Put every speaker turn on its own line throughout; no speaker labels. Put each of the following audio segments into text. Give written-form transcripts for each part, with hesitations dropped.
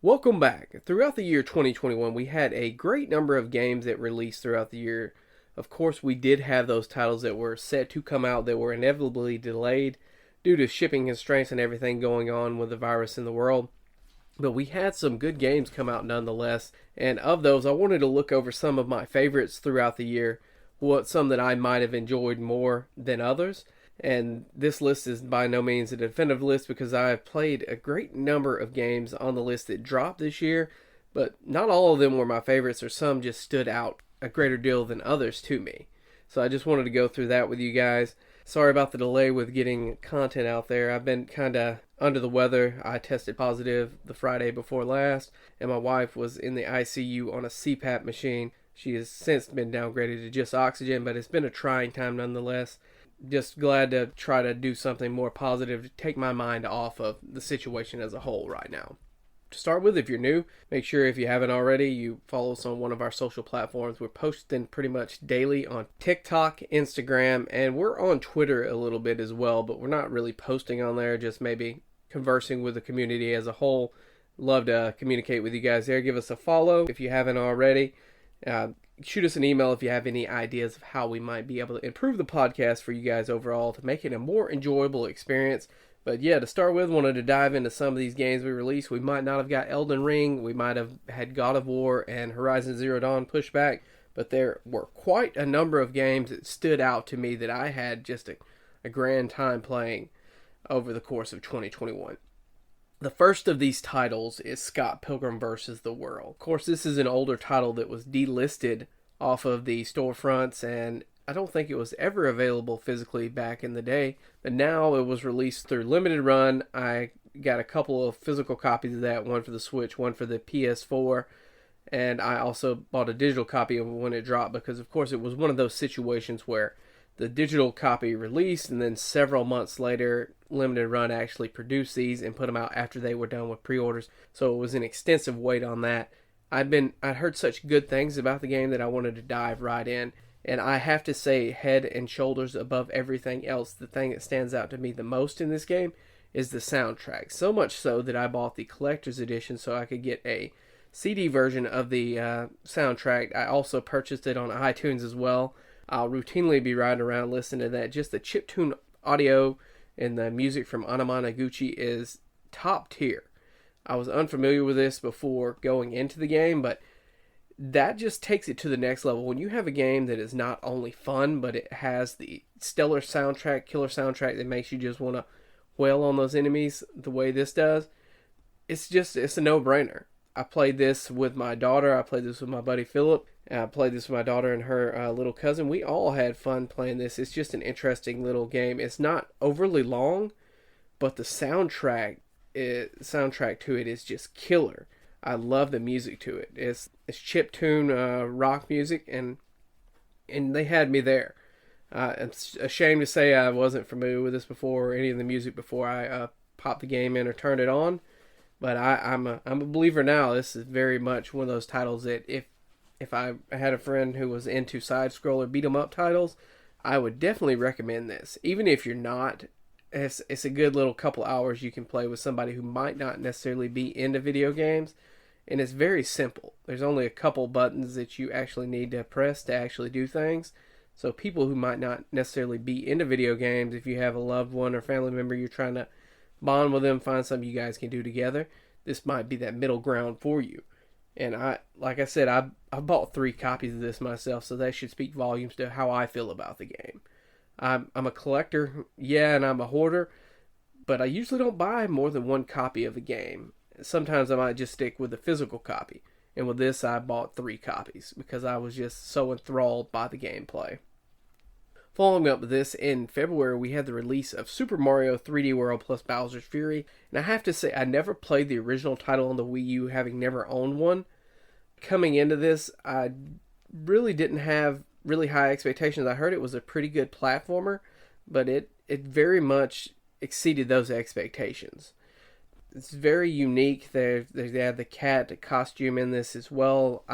Welcome back. Throughout the year 2021, we had a great number of games that released throughout the year. Of course, we did have those titles that were set to come out that were inevitably delayed due to shipping constraints and everything going on with the virus in the world. But we had some good games come out nonetheless. And of those, I wanted to look over some of my favorites throughout the year, some that I might have enjoyed more than others. And this list is by no means a definitive list because I have played a great number of games on the list that dropped this year, but not all of them were my favorites, or some just stood out a greater deal than others to me. So I just wanted to go through that with you guys. Sorry about the delay with getting content out there. I've been kind of under the weather. I tested positive the Friday before last, and my wife was in the ICU on a CPAP machine. She has since been downgraded to just oxygen, but it's been a trying time nonetheless. Just glad to try to do something more positive to take my mind off of the situation as a whole right now. To start with, if you're new, make sure if you haven't already, you follow us on one of our social platforms. We're posting pretty much daily on TikTok, Instagram, and we're on Twitter a little bit as well, but we're not really posting on there, just maybe conversing with the community as a whole. Love to communicate with you guys there. Give us a follow if you haven't already. Shoot us an email if you have any ideas of how we might be able to improve the podcast for you guys overall to make it a more enjoyable experience. But yeah, to start with, wanted to dive into some of these games we released. We might not have got Elden Ring, we might have had God of War and Horizon Zero Dawn pushed back, but there were quite a number of games that stood out to me that I had just a grand time playing over the course of 2021. The first of these titles is Scott Pilgrim vs. the World. Of course, this is an older title that was delisted off of the storefronts, and I don't think it was ever available physically back in the day. But now it was released through limited run. I got a couple of physical copies of that, one for the Switch, one for the PS4, and I also bought a digital copy of it when it dropped because, of course, it was one of those situations where the digital copy released, and then several months later, Limited Run actually produced these and put them out after they were done with pre-orders. So it was an extensive wait on that. I'd heard such good things about the game that I wanted to dive right in. And I have to say, head and shoulders above everything else, the thing that stands out to me the most in this game is the soundtrack. So much so that I bought the collector's edition so I could get a CD version of the soundtrack. I also purchased it on iTunes as well. I'll routinely be riding around listening to that. Just the chiptune audio and the music from Anamanaguchi is top tier. I was unfamiliar with this before going into the game, but that just takes it to the next level. When you have a game that is not only fun, but it has the stellar soundtrack, killer soundtrack that makes you just want to wail on those enemies the way this does, it's a no-brainer. I played this with my daughter. I played this with my buddy Philip. I played this with my daughter and her little cousin. We all had fun playing this. It's just an interesting little game. It's not overly long, but the soundtrack to it is just killer. I love the music to it. It's chiptune rock music, and they had me there. I'm ashamed to say I wasn't familiar with this before or any of the music before I popped the game in or turned it on. But I'm a believer now. This is very much one of those titles that if I had a friend who was into side-scroller beat-em-up titles, I would definitely recommend this. Even if you're not, it's a good little couple hours you can play with somebody who might not necessarily be into video games. And it's very simple. There's only a couple buttons that you actually need to press to actually do things. So people who might not necessarily be into video games, if you have a loved one or family member you're trying to bond with them, find something you guys can do together, this might be that middle ground for you. And like I said, I bought 3 copies of this myself, so that should speak volumes to how I feel about the game. I'm a collector, yeah, and I'm a hoarder, but I usually don't buy more than 1 copy of a game. Sometimes I might just stick with the physical copy. And with this, I bought 3 copies because I was just so enthralled by the gameplay. Following up with this, in February, we had the release of Super Mario 3D World plus Bowser's Fury. And I have to say, I never played the original title on the Wii U, having never owned one. Coming into this, I really didn't have really high expectations. I heard it was a pretty good platformer, but it very much exceeded those expectations. It's very unique. They have the cat costume in this as well.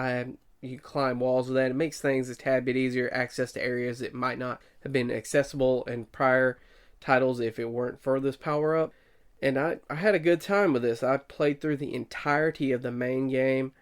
You climb walls with that. It makes things a tad bit easier, access to areas that might not have been accessible in prior titles if it weren't for this power-up. And I had a good time with this. I played through the entirety of the main game,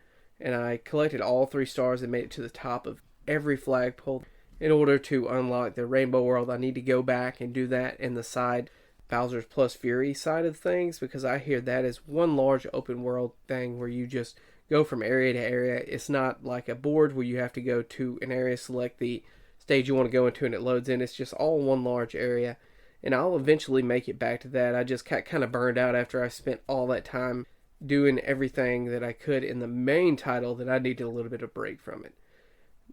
and I collected all 3 stars and made it to the top of every flagpole. In order to unlock the Rainbow World, I need to go back and do that in the side Bowser's Plus Fury side of things, because I hear that is one large open world thing where you just go from area to area. It's not like a board where you have to go to an area, select the stage you want to go into, and it loads in. It's just all one large area. And I'll eventually make it back to that. I just got kind of burned out after I spent all that time doing everything that I could in the main title that I needed a little bit of break from it.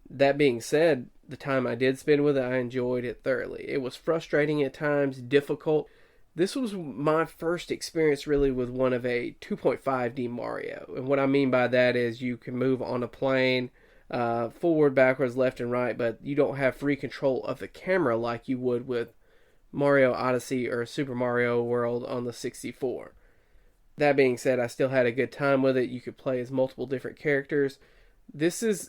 That being said, the time I did spend with it, I enjoyed it thoroughly. It was frustrating at times, difficult. This was my first experience really with one of a 2.5D Mario. And what I mean by that is you can move on a plane, forward, backwards, left, and right, but you don't have free control of the camera like you would with Mario Odyssey or Super Mario World on the 64. That being said, I still had a good time with it. You could play as multiple different characters.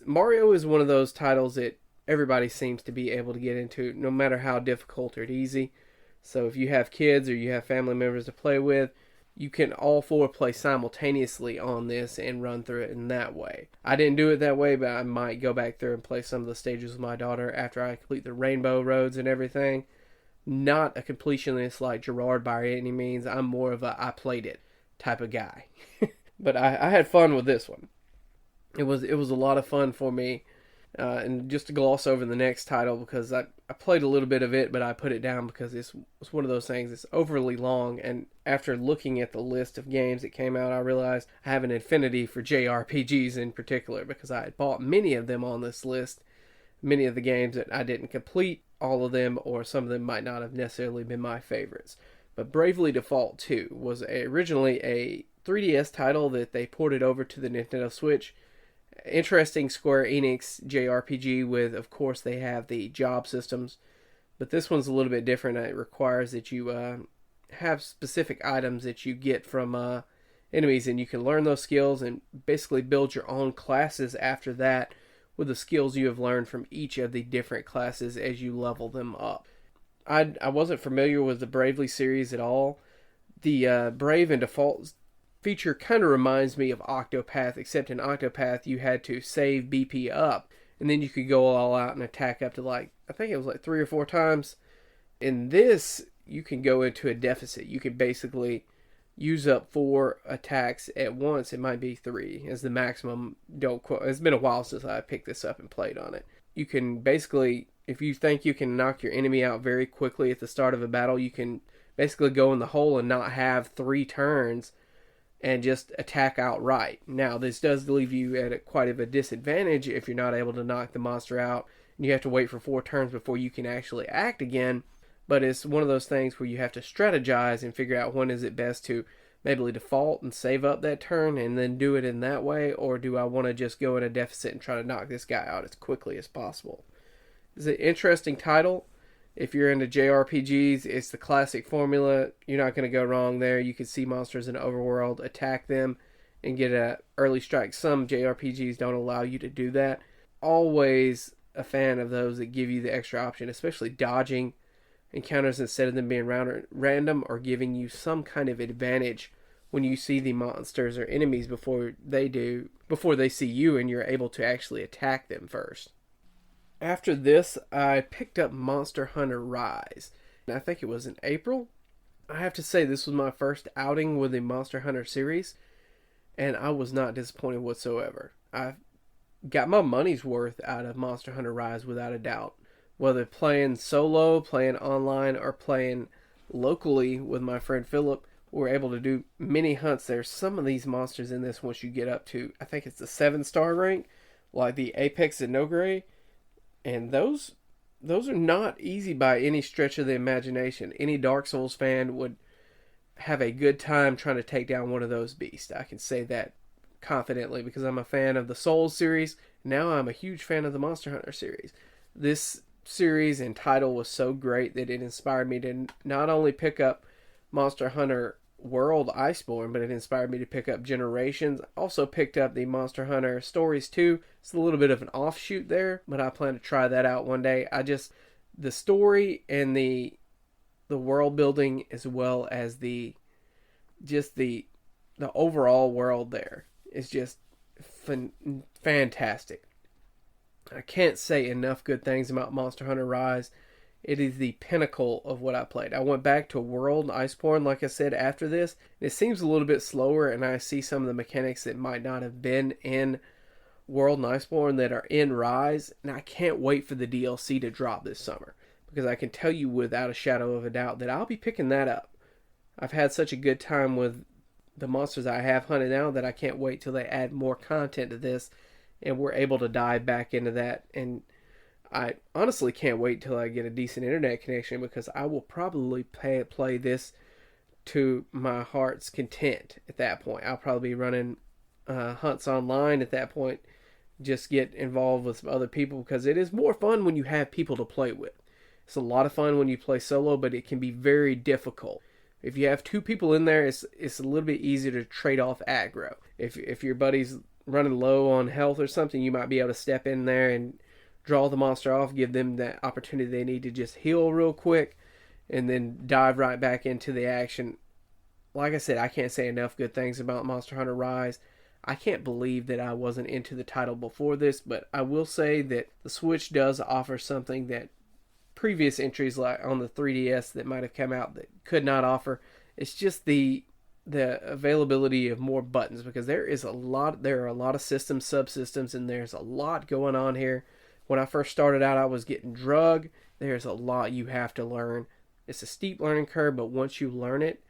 Mario is one of those titles that everybody seems to be able to get into, no matter how difficult or easy. So if you have kids or you have family members to play with, you can all 4 play simultaneously on this and run through it in that way. I didn't do it that way, but I might go back through and play some of the stages with my daughter after I complete the rainbow roads and everything. Not a completionist like Gerard by any means. I'm more of a I played it type of guy. But I had fun with this one. It was a lot of fun for me. And just to gloss over the next title, because I played a little bit of it, but I put it down because it's one of those things that's overly long. And after looking at the list of games that came out, I realized I have an affinity for JRPGs in particular, because I had bought many of them on this list. Many of the games that I didn't complete, all of them, or some of them might not have necessarily been my favorites. But Bravely Default 2 was originally a 3DS title that they ported over to the Nintendo Switch. Interesting Square Enix JRPG with, of course, they have the job systems. But this one's a little bit different. It requires that you have specific items that you get from enemies, and you can learn those skills and basically build your own classes after that, with the skills you have learned from each of the different classes as you level them up. I wasn't familiar with the Bravely series at all. The Brave and Default feature kind of reminds me of Octopath, except in Octopath you had to save BP up, and then you could go all out and attack up to I think it was 3 or 4 times. In this, you can go into a deficit. You can basically use up 4 attacks at once. It might be 3 as the maximum. Don't quote. It's been a while since I picked this up and played on it. You can basically, if you think you can knock your enemy out very quickly at the start of a battle, you can basically go in the hole and not have 3 turns and just attack outright. Now, this does leave you at quite of a disadvantage if you're not able to knock the monster out, and you have to wait for 4 turns before you can actually act again. But it's one of those things where you have to strategize and figure out when is it best to maybe default and save up that turn and then do it in that way, or do I want to just go in a deficit and try to knock this guy out as quickly as possible. It's an interesting title. If you're into JRPGs, it's the classic formula. You're not going to go wrong there. You can see monsters in the overworld, attack them, and get an early strike. Some JRPGs don't allow you to do that. Always a fan of those that give you the extra option, especially dodging encounters instead of them being random, or giving you some kind of advantage when you see the monsters or enemies before they see you, and you're able to actually attack them first. After this, I picked up Monster Hunter Rise. I think it was in April. I have to say, this was my first outing with the Monster Hunter series, and I was not disappointed whatsoever. I got my money's worth out of Monster Hunter Rise without a doubt. Whether playing solo, playing online, or playing locally with my friend Philip, we were able to do mini hunts. There's some of these monsters in this once you get up to, I think it's the 7-star rank, like the Apex and Nogray. And those are not easy by any stretch of the imagination. Any Dark Souls fan would have a good time trying to take down one of those beasts. I can say that confidently because I'm a fan of the Souls series. Now I'm a huge fan of the Monster Hunter series. This series and title was so great that it inspired me to not only pick up Monster Hunter World Iceborne, but it inspired me to pick up Generations. Also picked up the Monster Hunter Stories 2. It's a little bit of an offshoot there, but I plan to try that out one day. The story and the world building, as well as the just the overall world there is just fantastic. I can't say enough good things about Monster Hunter Rise. It is the pinnacle of what I played. I went back to World Iceborne, like I said, after this. It seems a little bit slower, and I see some of the mechanics that might not have been in World and Iceborne that are in Rise, and I can't wait for the DLC to drop this summer, because I can tell you without a shadow of a doubt that I'll be picking that up. I've had such a good time with the monsters I have hunted now that I can't wait till they add more content to this and we're able to dive back into that. And I honestly can't wait till I get a decent internet connection, because I will probably play this to my heart's content at that point. I'll probably be running hunts online at that point, just get involved with some other people, because it is more fun when you have people to play with. It's a lot of fun when you play solo, but it can be very difficult. If you have two people in there, it's a little bit easier to trade off aggro. If your buddy's running low on health or something, you might be able to step in there and draw the monster off, give them that opportunity they need to just heal real quick, and then dive right back into the action. Like I said, I can't say enough good things about Monster Hunter Rise. I can't believe that I wasn't into the title before this, but I will say that the Switch does offer something that previous entries like on the 3DS that might have come out that could not offer. It's just the availability of more buttons, because there are a lot of system subsystems, and there's a lot going on here. When I first started out, I was getting drug. There's a lot you have to learn. It's a steep learning curve, but once you learn it,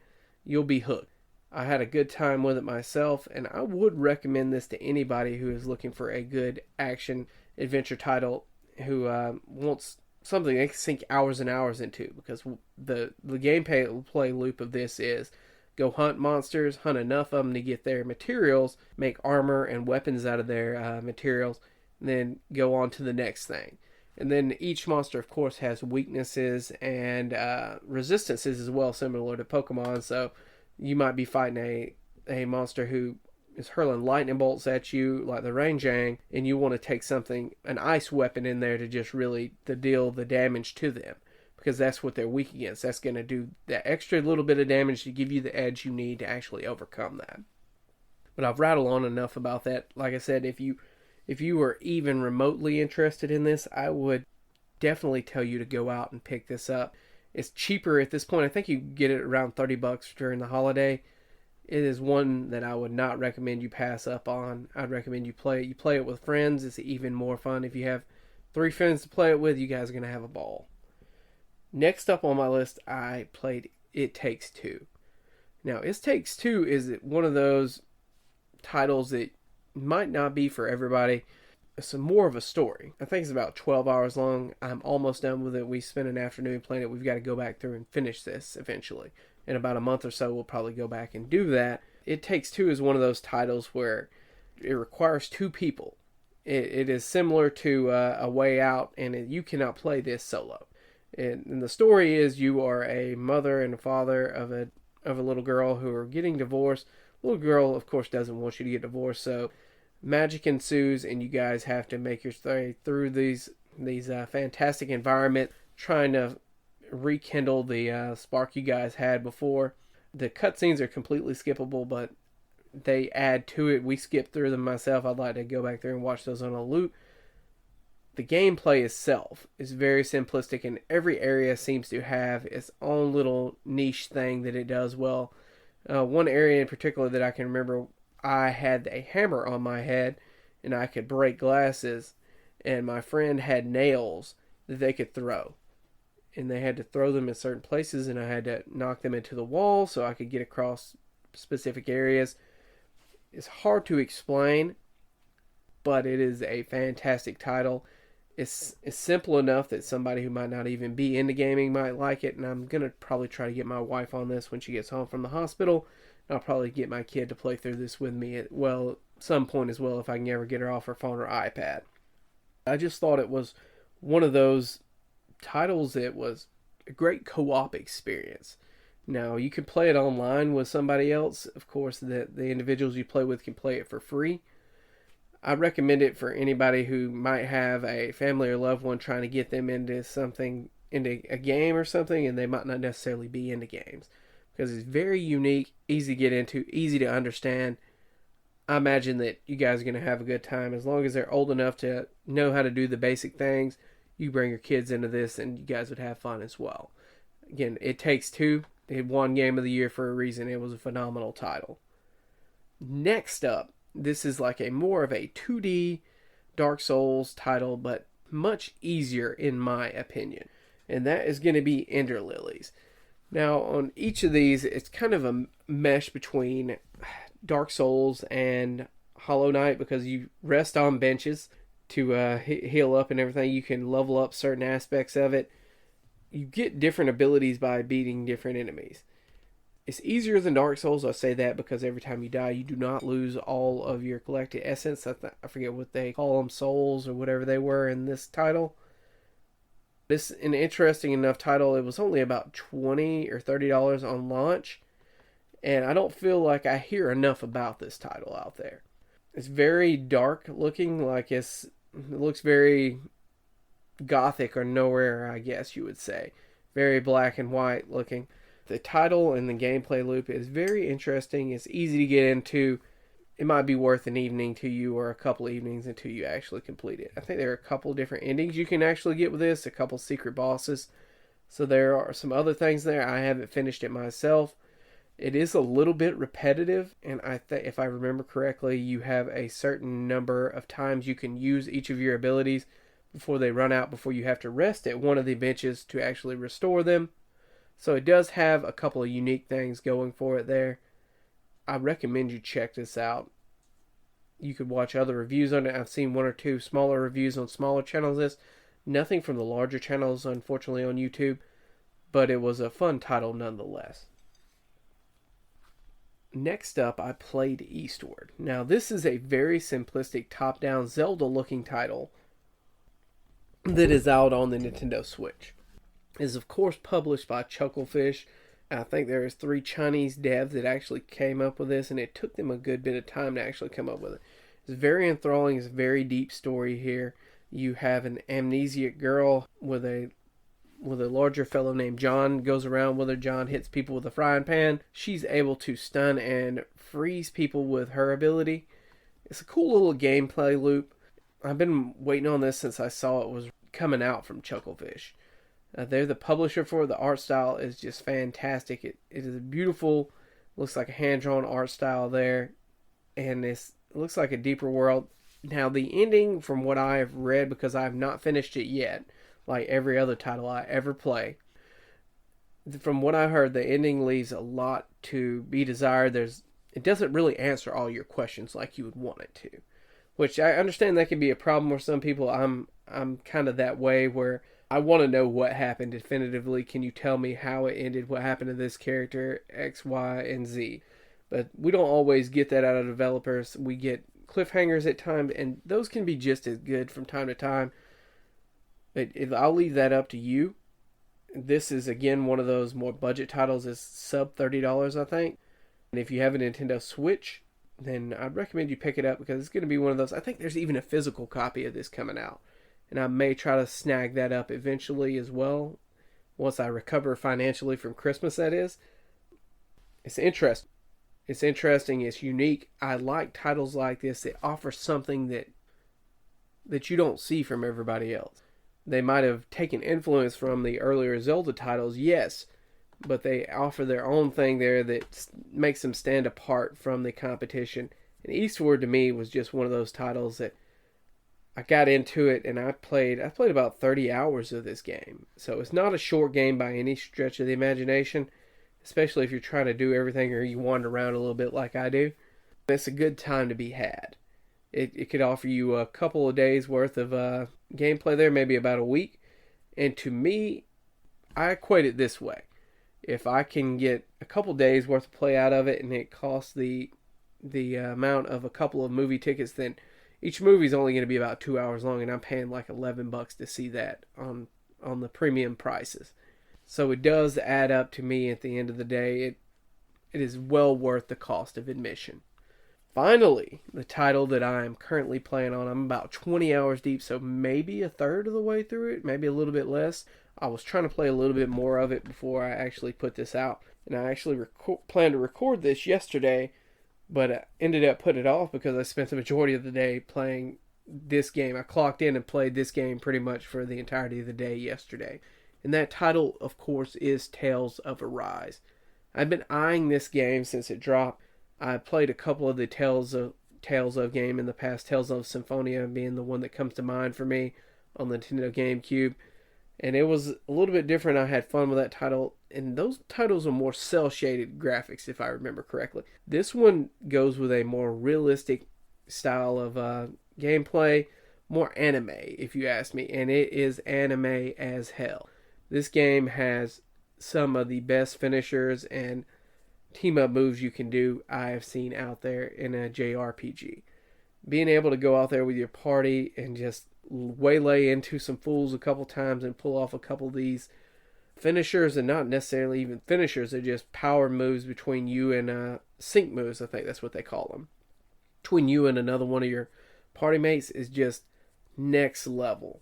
you'll be hooked. I had a good time with it myself, and I would recommend this to anybody who is looking for a good action adventure title, who wants something they can sink hours and hours into, because the gameplay loop of this is go hunt monsters, hunt enough of them to get their materials, make armor and weapons out of their materials, and then go on to the next thing. And then each monster, of course, has weaknesses and resistances as well, similar to Pokemon. So you might be fighting a monster who is hurling lightning bolts at you, like the Ranjang, and you want to take an ice weapon in there to just really to deal the damage to them, because that's what they're weak against. That's going to do that extra little bit of damage to give you the edge you need to actually overcome that. But I've rattled on enough about that. Like I said, if you were even remotely interested in this, I would definitely tell you to go out and pick this up. It's cheaper at this point. I think you get it around $30 during the holiday. It is one that I would not recommend you pass up on. I'd recommend you play it. You play it with friends. It's even more fun. If you have 3 friends to play it with, you guys are going to have a ball. Next up on my list, I played It Takes Two. Now, It Takes Two is one of those titles that might not be for everybody. It's more of a story. I think it's about 12 hours long. I'm almost done with it. We spent an afternoon playing it. We've got to go back through and finish this eventually. In about a month or so, we'll probably go back and do that. It Takes Two is one of those titles where it requires 2 people. It is similar to A Way Out, and you cannot play this solo. And the story is you are a mother and a father of a little girl who are getting divorced. The little girl, of course, doesn't want you to get divorced, so magic ensues, and you guys have to make your way through these fantastic environment, trying to rekindle the spark you guys had before. The cutscenes are completely skippable, but they add to it. We skipped through them myself. I'd like to go back there and watch those on a loop. The gameplay itself is very simplistic, and every area seems to have its own little niche thing that it does well. One area in particular that I can remember, I had a hammer on my head, and I could break glasses, and my friend had nails that they could throw. And they had to throw them in certain places, and I had to knock them into the wall so I could get across specific areas. It's hard to explain, but it is a fantastic title. It's simple enough that somebody who might not even be into gaming might like it, and I'm going to probably try to get my wife on this when she gets home from the hospital. I'll probably get my kid to play through this with me at some point as well, if I can ever get her off her phone or iPad. I just thought it was one of those titles that was a great co-op experience. Now, you can play it online with somebody else. Of course, the individuals you play with can play it for free. I recommend it for anybody who might have a family or loved one trying to get them into a game or something, and they might not necessarily be into games. because it's very unique, easy to get into, easy to understand. I imagine that you guys are going to have a good time as long as they're old enough to know how to do the basic things. You bring your kids into this and you guys would have fun as well. Again, It Takes Two. It won Game of the Year for a reason. It was a phenomenal title. Next up, this is like a more of a 2D Dark Souls title, but much easier in my opinion. And that is going to be Ender Lilies. Now, on each of these, it's kind of a mesh between Dark Souls and Hollow Knight because you rest on benches to heal up and everything. You can level up certain aspects of it. You get different abilities by beating different enemies. It's easier than Dark Souls, I say that because every time you die, you do not lose all of your collected essence. I forget what they call them, souls or whatever they were in this title. This is an interesting enough title. It was only about $20 or $30 on launch, and I don't feel like I hear enough about this title out there. It's very dark looking, like it looks very gothic or nowhere, I guess you would say. Very black and white looking. The title and the gameplay loop is very interesting. It's easy to get into. It might be worth an evening to you or a couple evenings until you actually complete it. I think there are a couple different endings you can actually get with this, a couple secret bosses. So there are some other things there. I haven't finished it myself. It is a little bit repetitive, and if I remember correctly, you have a certain number of times you can use each of your abilities before they run out, before you have to rest at one of the benches to actually restore them. So it does have a couple of unique things going for it there. I recommend you check this out. You could watch other reviews on it. I've seen one or two smaller reviews on smaller channels. Nothing from the larger channels, unfortunately, on YouTube. But it was a fun title nonetheless. Next up, I played Eastward. Now, this is a very simplistic top-down Zelda-looking title that is out on the Nintendo Switch. It is, of course, published by Chucklefish. I think there is 3 Chinese devs that actually came up with this, and it took them a good bit of time to actually come up with it. It's very enthralling. It's a very deep story here. You have an amnesiac girl with a larger fellow named John. Goes around with her. John hits people with a frying pan. She's able to stun and freeze people with her ability. It's a cool little gameplay loop. I've been waiting on this since I saw it was coming out from Chucklefish. They're the publisher for it. The art style is just fantastic. It is a beautiful, looks like a hand-drawn art style there. And it looks like a deeper world. Now, the ending, from what I have read, because I have not finished it yet, like every other title I ever play, from what I heard, the ending leaves a lot to be desired. It doesn't really answer all your questions like you would want it to. Which I understand that can be a problem with some people. I'm kind of that way where I want to know what happened definitively. Can you tell me how it ended? What happened to this character? X, Y, and Z. But we don't always get that out of developers. We get cliffhangers at times, and those can be just as good from time to time. But I'll leave that up to you. This is, again, one of those more budget titles. It's sub $30, I think. And if you have a Nintendo Switch, then I'd recommend you pick it up because it's going to be one of those. I think there's even a physical copy of this coming out. And I may try to snag that up eventually as well. Once I recover financially from Christmas, that is. It's interesting. It's interesting. It's unique. I like titles like this that offer something that you don't see from everybody else. They might have taken influence from the earlier Zelda titles, yes. But they offer their own thing there that makes them stand apart from the competition. And Eastward, to me, was just one of those titles that I got into it, and I played about 30 hours of this game. So it's not a short game by any stretch of the imagination, especially if you're trying to do everything or you wander around a little bit like I do. It's a good time to be had. It could offer you a couple of days worth of gameplay there, maybe about a week. And to me, I equate it this way. If I can get a couple days worth of play out of it and it costs the amount of a couple of movie tickets, then each movie is only going to be about 2 hours long, and I'm paying like $11 to see that on the premium prices. So it does add up to me at the end of the day. It is well worth the cost of admission. Finally, the title that I am currently playing on, I'm about 20 hours deep, so maybe a third of the way through it, maybe a little bit less. I was trying to play a little bit more of it before I actually put this out. and I actually planned to record this yesterday, but I ended up putting it off because I spent the majority of the day playing this game. I clocked in and played this game pretty much for the entirety of the day yesterday. And that title, of course, is Tales of Arise. I've been eyeing this game since it dropped. I played a couple of the Tales of game in the past, Tales of Symphonia being the one that comes to mind for me on the Nintendo GameCube. And it was a little bit different. I had fun with that title. And those titles are more cel-shaded graphics, if I remember correctly. This one goes with a more realistic style of gameplay, more anime, if you ask me. And it is anime as hell. This game has some of the best finishers and team-up moves you can do I have seen out there in a JRPG. Being able to go out there with your party and just waylay into some fools a couple times and pull off a couple of these finishers, and not necessarily even finishers, they're just power moves between you and sync moves, I think that's what they call them. Between you and another one of your party mates is just next level.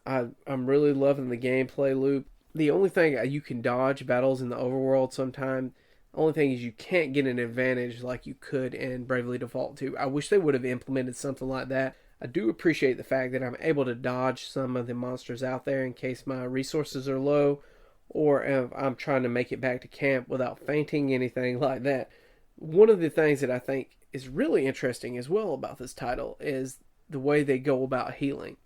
I'm really loving the gameplay loop. The only thing, you can dodge battles in the overworld sometimes. The only thing is you can't get an advantage like you could in Bravely Default 2. I wish they would have implemented something like that. I do appreciate the fact that I'm able to dodge some of the monsters out there in case my resources are low, or if I'm trying to make it back to camp without fainting, anything like that. One of the things that I think is really interesting as well about this title is the way they go about healing.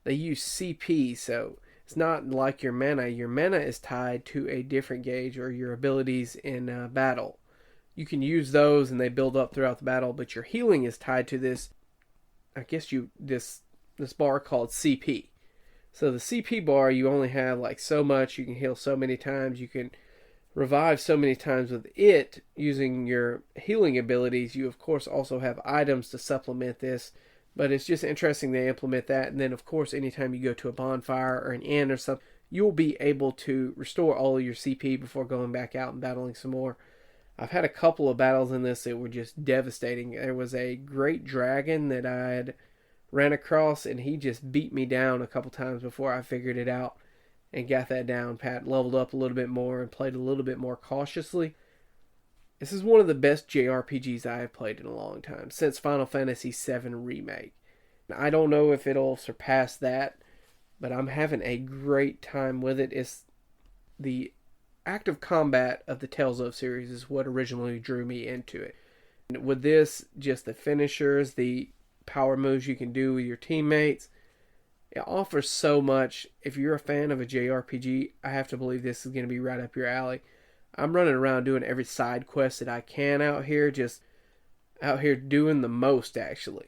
They use CP, so it's not like your mana. Your mana is tied to a different gauge or your abilities in battle. You can use those and they build up throughout the battle, but your healing is tied to this, I guess this bar called CP. So the CP bar, you only have like so much. You can heal so many times. You can revive so many times with it using your healing abilities. You of course also have items to supplement this. But it's just interesting they implement that. And then, of course, anytime you go to a bonfire or an inn or something, you'll be able to restore all of your CP before going back out and battling some more. I've had a couple of battles in this that were just devastating. There was a great dragon that I had ran across, and he just beat me down a couple times before I figured it out and got that down pat, leveled up a little bit more, and played a little bit more cautiously. This is one of the best JRPGs I have played in a long time, since Final Fantasy VII Remake. I don't know if it'll surpass that, but I'm having a great time with it. It's the active combat of the Tales of series is what originally drew me into it. And with this, just the finishers, the power moves you can do with your teammates, it offers so much. If you're a fan of a JRPG, I have to believe this is going to be right up your alley. I'm running around doing every side quest that I can out here, just out here doing the most actually.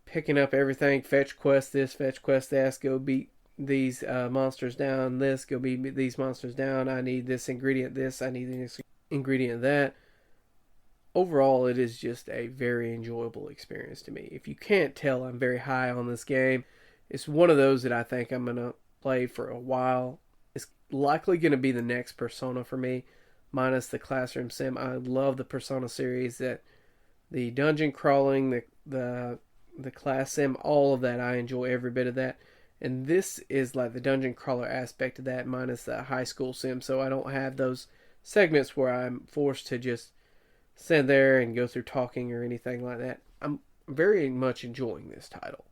Picking up everything, fetch quest this, fetch quest that, go beat these monsters down, go beat these monsters down, I need this ingredient I need this ingredient that. Overall, it is just a very enjoyable experience to me. If you can't tell, I'm very high on this game. It's one of those that I think I'm going to play for a while. It's likely going to be the next Persona for me, minus the Classroom Sim. I love the Persona series, that the dungeon crawling, the class sim, all of that. I enjoy every bit of that. And this is like the dungeon crawler aspect of that, minus the high school sim. So I don't have those segments where I'm forced to just sit there and go through talking or anything like that. I'm very much enjoying this title.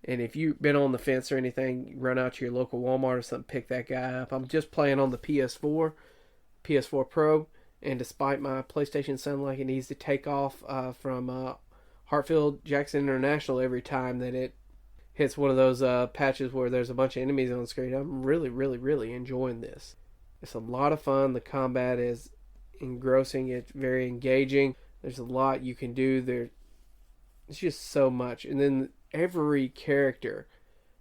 And if you've been on the fence or anything, run out to your local Walmart or something, pick that guy up. I'm just playing on the PS4 Pro, and despite my PlayStation sounding like it needs to take off from Hartfield-Jackson International every time that it hits one of those patches where there's a bunch of enemies on the screen, I'm really, really, really enjoying this. It's a lot of fun. The combat is engrossing. It's very engaging. There's a lot you can do. There's just so much. And then every character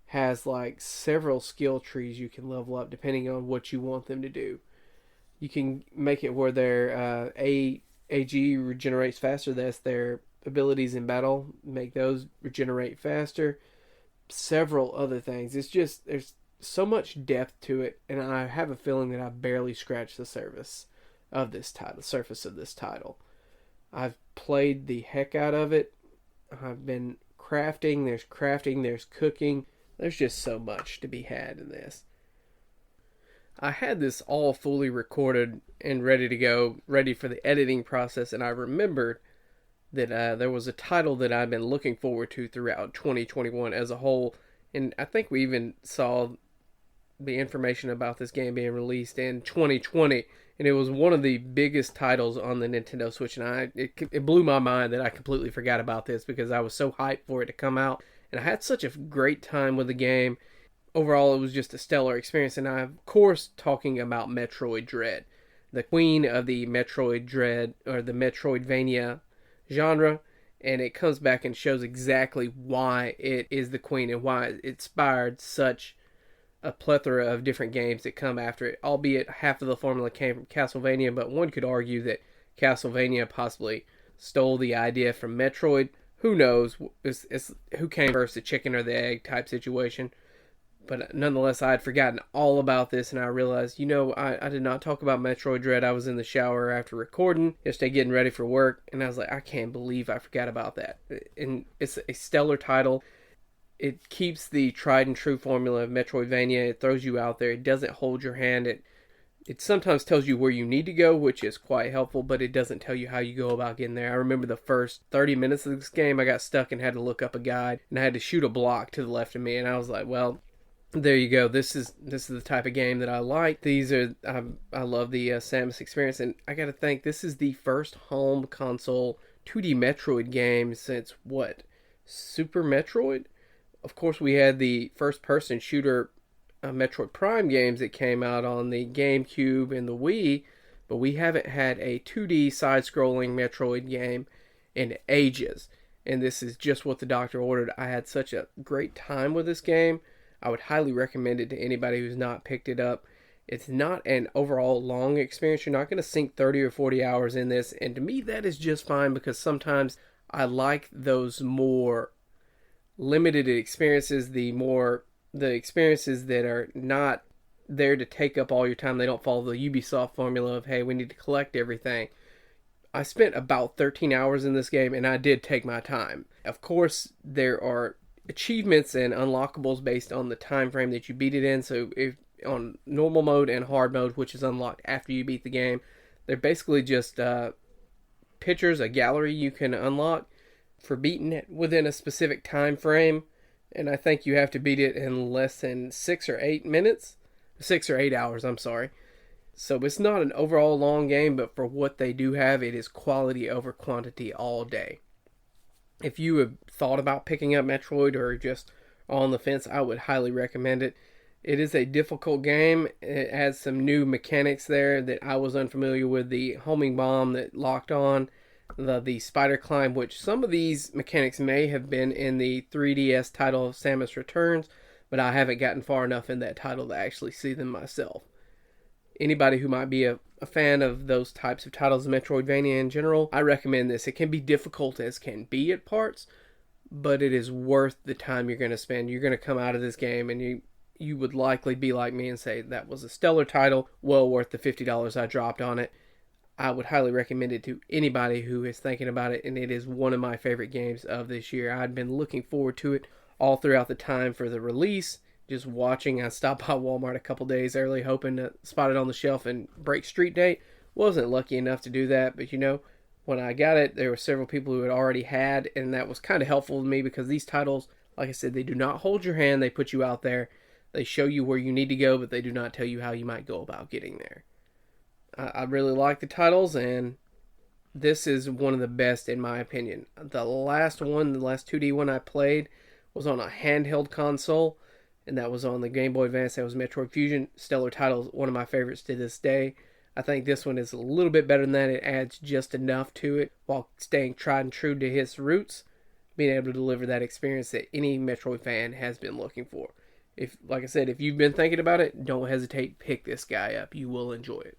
has like several skill trees you can level up depending on what you want them to do. You can make it where their AG regenerates faster. That's their abilities in battle. Make those regenerate faster. Several other things. It's just, there's so much depth to it, and I have a feeling that I've barely scratched the surface of this title. I've played the heck out of it. I've been crafting, there's cooking. There's just so much to be had in this. I had this all fully recorded and ready to go, ready for the editing process, and I remembered that there was a title that I've been looking forward to throughout 2021 as a whole, and I think we even saw the information about this game being released in 2020, and it was one of the biggest titles on the Nintendo Switch, and it blew my mind that I completely forgot about this because I was so hyped for it to come out, and I had such a great time with the game. Overall, it was just a stellar experience, and I'm of course talking about Metroid Dread, the queen of the Metroid Dread or the Metroidvania genre, and it comes back and shows exactly why it is the queen and why it inspired such a plethora of different games that come after it, albeit half of the formula came from Castlevania, but one could argue that Castlevania possibly stole the idea from Metroid. Who knows? It's who came first, the chicken or the egg type situation. But nonetheless, I had forgotten all about this, and I realized, I did not talk about Metroid Dread. I was in the shower after recording, yesterday getting ready for work, and I was like, I can't believe I forgot about that. And it's a stellar title. It keeps the tried and true formula of Metroidvania. It throws you out there. It doesn't hold your hand. It sometimes tells you where you need to go, which is quite helpful, but it doesn't tell you how you go about getting there. I remember the first 30 minutes of this game, I got stuck and had to look up a guide, and I had to shoot a block to the left of me, and I was like, well, there you go. This is the type of game that I like. I love the Samus experience, and I got to think this is the first home console 2D Metroid game since what? Super Metroid? Of course, we had the first-person shooter Metroid Prime games that came out on the GameCube and the Wii, but we haven't had a 2D side-scrolling Metroid game in ages. And this is just what the doctor ordered. I had such a great time with this game. I would highly recommend it to anybody who's not picked it up. It's not an overall long experience. You're not going to sink 30 or 40 hours in this. And to me, that is just fine because sometimes I like those more limited experiences, the experiences that are not there to take up all your time. They don't follow the Ubisoft formula of, hey, we need to collect everything. I spent about 13 hours in this game, and I did take my time. Of course, there are achievements and unlockables based on the time frame that you beat it in. So if on normal mode and hard mode, which is unlocked after you beat the game, they're basically just pictures, a gallery you can unlock for beating it within a specific time frame, and I think you have to beat it in less than 6 or 8 minutes. 6 or 8 hours, I'm sorry. So it's not an overall long game, but for what they do have, it is quality over quantity all day. If you have thought about picking up Metroid or just on the fence, I would highly recommend it. It is a difficult game. It has some new mechanics there that I was unfamiliar with. The homing bomb that locked on, the spider climb, which some of these mechanics may have been in the 3DS title of Samus Returns, but I haven't gotten far enough in that title to actually see them myself. Anybody who might be a fan of those types of titles of Metroidvania in general, I recommend this. It can be difficult as can be at parts, but it is worth the time you're going to spend. You're going to come out of this game and you would likely be like me and say that was a stellar title, well worth the $50 I dropped on it. I would highly recommend it to anybody who is thinking about it, and it is one of my favorite games of this year. I'd been looking forward to it all throughout the time for the release, just watching. I stopped by Walmart a couple days early, hoping to spot it on the shelf and break street date. Wasn't lucky enough to do that, but when I got it, there were several people who had already had, and that was kind of helpful to me because these titles, like I said, they do not hold your hand. They put you out there. They show you where you need to go, but they do not tell you how you might go about getting there. I really like the titles, and this is one of the best in my opinion. The last 2D one I played was on a handheld console, and that was on the Game Boy Advance. That was Metroid Fusion. Stellar title, one of my favorites to this day. I think this one is a little bit better than that. It adds just enough to it while staying tried and true to his roots, being able to deliver that experience that any Metroid fan has been looking for. Like I said, if you've been thinking about it, don't hesitate. Pick this guy up. You will enjoy it.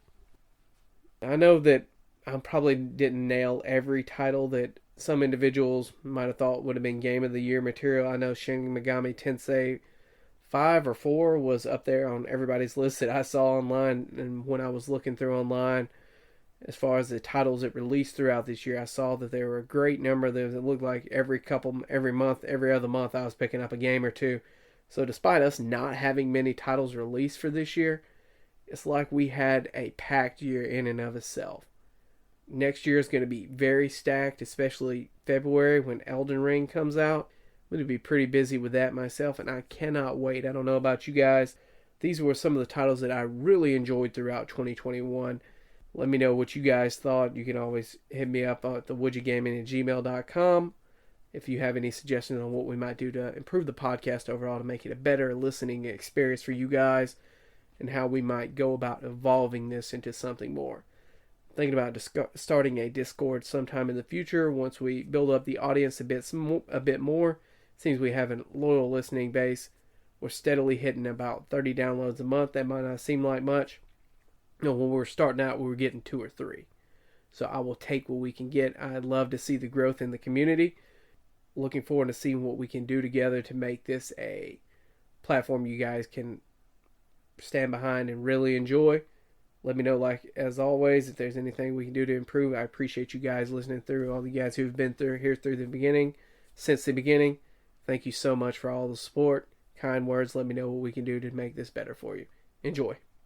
I know that I probably didn't nail every title that some individuals might have thought would have been Game of the Year material. I know Shin Megami Tensei 5 or 4 was up there on everybody's list that I saw online, and when I was looking through online, as far as the titles that released throughout this year, I saw that there were a great number of them. It looked like every month, every other month, I was picking up a game or two. So despite us not having many titles released for this year, it's like we had a packed year in and of itself. Next year is going to be very stacked, especially February when Elden Ring comes out. I'm going to be pretty busy with that myself, and I cannot wait. I don't know about you guys. These were some of the titles that I really enjoyed throughout 2021. Let me know what you guys thought. You can always hit me up at thewoodyagaming@gmail.com if you have any suggestions on what we might do to improve the podcast overall to make it a better listening experience for you guys and how we might go about evolving this into something more. Thinking about starting a Discord sometime in the future once we build up the audience a bit more. Seems we have a loyal listening base. We're steadily hitting about 30 downloads a month. That might not seem like much. When we were starting out, we were getting 2 or 3. So I will take what we can get. I'd love to see the growth in the community. Looking forward to seeing what we can do together to make this a platform you guys can stand behind and really enjoy. Let me know, like as always, if there's anything we can do to improve. I appreciate you guys listening through, all the guys who've been through here through the beginning, since the beginning. Thank you so much for all the support, kind words. Let me know what we can do to make this better for you. Enjoy.